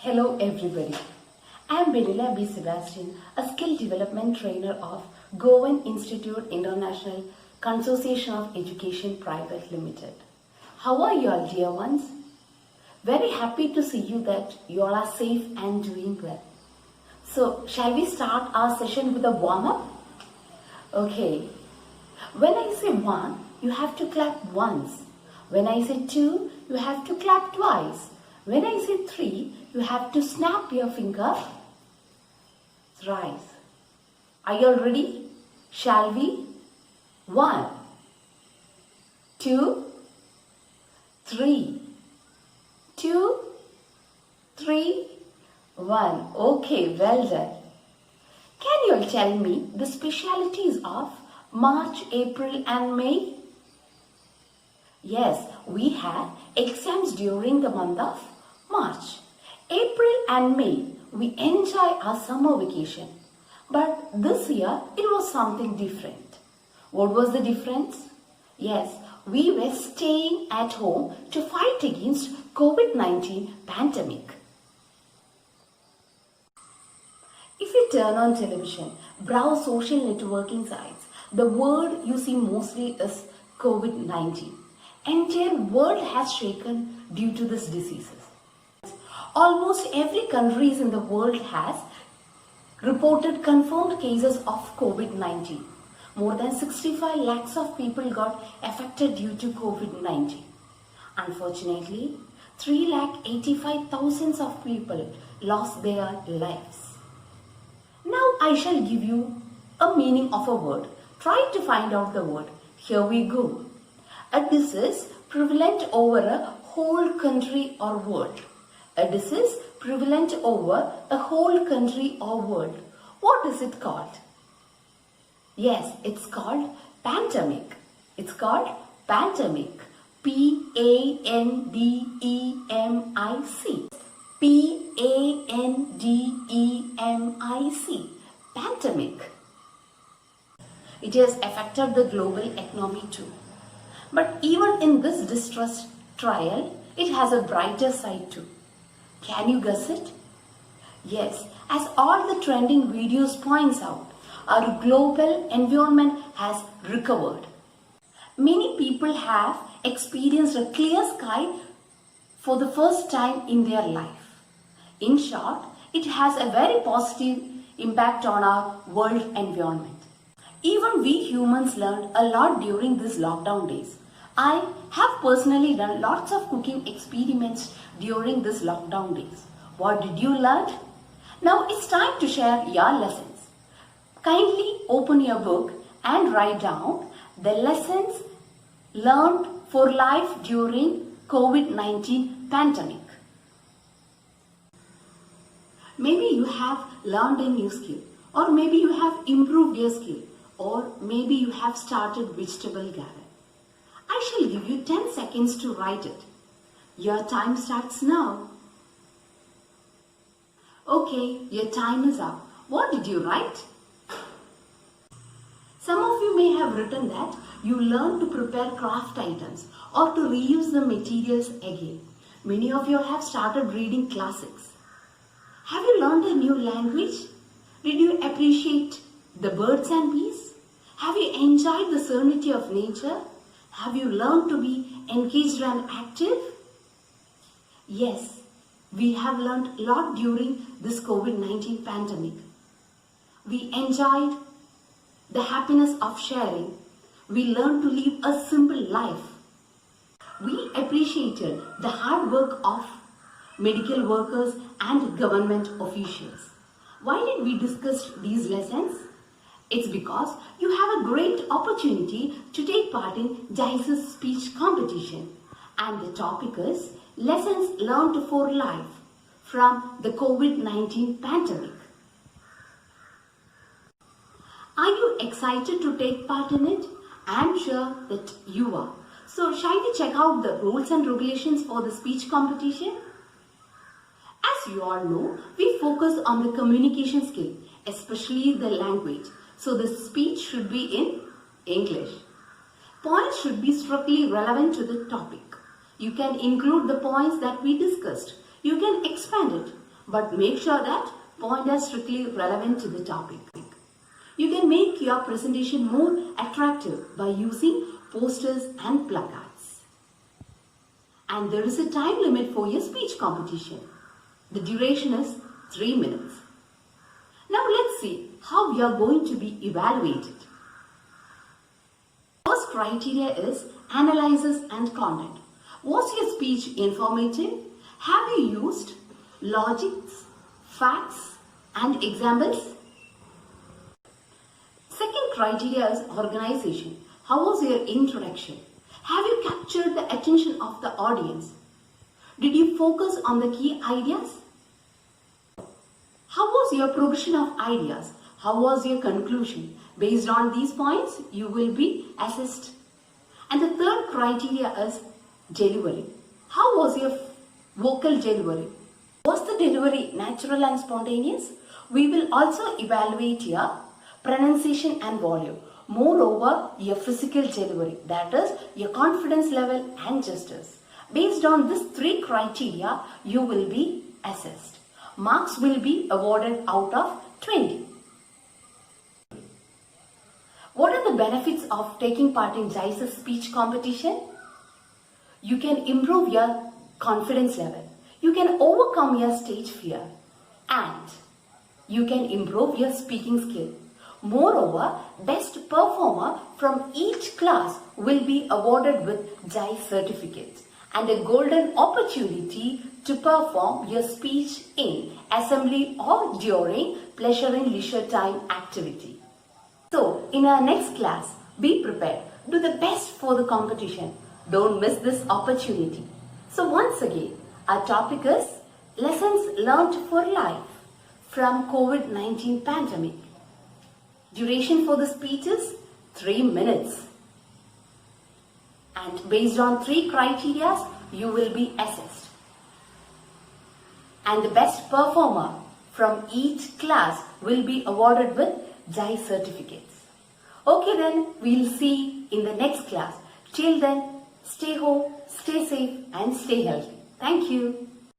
Hello everybody. I am Benila B. Sebastian, a skill development trainer of Govan Institute International Consortium of Education Private Limited. How are you all, dear ones? Very happy to see you that you all are safe and doing well. So, shall we start our session with a warm-up? Okay. When I say one, you have to clap once. When I say two, you have to clap twice. When I say three, you have to snap your finger thrice. Are you all ready? Shall we? 1, 2, 3. 2, 3, 1. Okay, well done. Can you all tell me the specialities of March, April and May? Yes, we had exams during the month of March. April and May, we enjoy our summer vacation. But this year, it was something different. What was the difference? Yes, we were staying at home to fight against COVID-19 pandemic. If you turn on television, browse social networking sites, the word you see mostly is COVID-19. Entire world has shaken due to this diseases. Almost every country in the world has reported confirmed cases of COVID-19. More than 65 lakhs of people got affected due to COVID-19. Unfortunately, 3,85,000 of people lost their lives. Now I shall give you a meaning of a word. Try to find out the word. Here we go. A disease prevalent over a whole country or world. A disease prevalent over a whole country or world. What is it called? Yes, it's called pandemic. It's called pandemic. P-A-N-D-E-M-I-C. P-A-N-D-E-M-I-C. Pandemic. It has affected the global economy too. But even in this distress trial, it has a brighter side too. Can you guess it? Yes, as all the trending videos points out, our global environment has recovered. Many people have experienced a clear sky for the first time in their life. In short, it has a very positive impact on our world environment. Even we humans learned a lot during these lockdown days. I have personally done lots of cooking experiments during these lockdown days. What did you learn? Now it's time to share your lessons. Kindly open your book and write down the lessons learned for life during COVID-19 pandemic. Maybe you have learned a new skill, or maybe you have improved your skill, or maybe you have started vegetable garden. I shall give you 10 seconds to write it. Your time starts now. Okay, your time is up. What did you write? Some of you may have written that you learned to prepare craft items or to reuse the materials again. Many of you have started reading classics. Have you learned a new language? Did you appreciate the birds and bees? Have you enjoyed the serenity of nature? Have you learned to be engaged and active? Yes, we have learned a lot during this COVID-19 pandemic. We enjoyed the happiness of sharing. We learned to live a simple life. We appreciated the hard work of medical workers and government officials. Why did we discuss these lessons? It's because you have a great opportunity to take part in JICE's speech competition. And the topic is Lessons Learned for Life from the COVID-19 pandemic. Are you excited to take part in it? I'm sure that you are. So shall we check out the rules and regulations for the speech competition? As you all know, we focus on the communication skill, especially the language. So the speech should be in English. Points should be strictly relevant to the topic. You can include the points that we discussed. You can expand it. but make sure that point are strictly relevant to the topic. You can make your presentation more attractive by using posters and placards. And there is a time limit for your speech competition. The duration is 3 minutes. Now let's see how we are going to be evaluated. First criteria is analysis and content. Was your speech informative? Have you used logics, facts and examples? Second criteria is organization. How was your introduction? Have you captured the attention of the audience? Did you focus on the key ideas? How was your progression of ideas? How was your conclusion? Based on these points, you will be assessed. And the third criteria is delivery. How was your vocal delivery? Was the delivery natural and spontaneous? We will also evaluate your pronunciation and volume. Moreover, your physical delivery, that is your confidence level and gestures. Based on these 3 criteria, you will be assessed. Marks will be awarded out of 20. What are the benefits of taking part in JICE's speech competition? You can improve your confidence level. You can overcome your stage fear. And you can improve your speaking skill. Moreover, best performer from each class will be awarded with JICE certificates and a golden opportunity to perform your speech in assembly or during pleasure and leisure time activity. So, in our next class, be prepared. Do the best for the competition. Don't miss this opportunity. So once again, our topic is Lessons Learned for Life from COVID-19 pandemic. Duration for the speech is 3 minutes. And based on 3 criteria, you will be assessed. And the best performer from each class will be awarded with JICE certificates. Okay then, we'll see in the next class. Till then, stay home, stay safe and stay healthy. Thank you.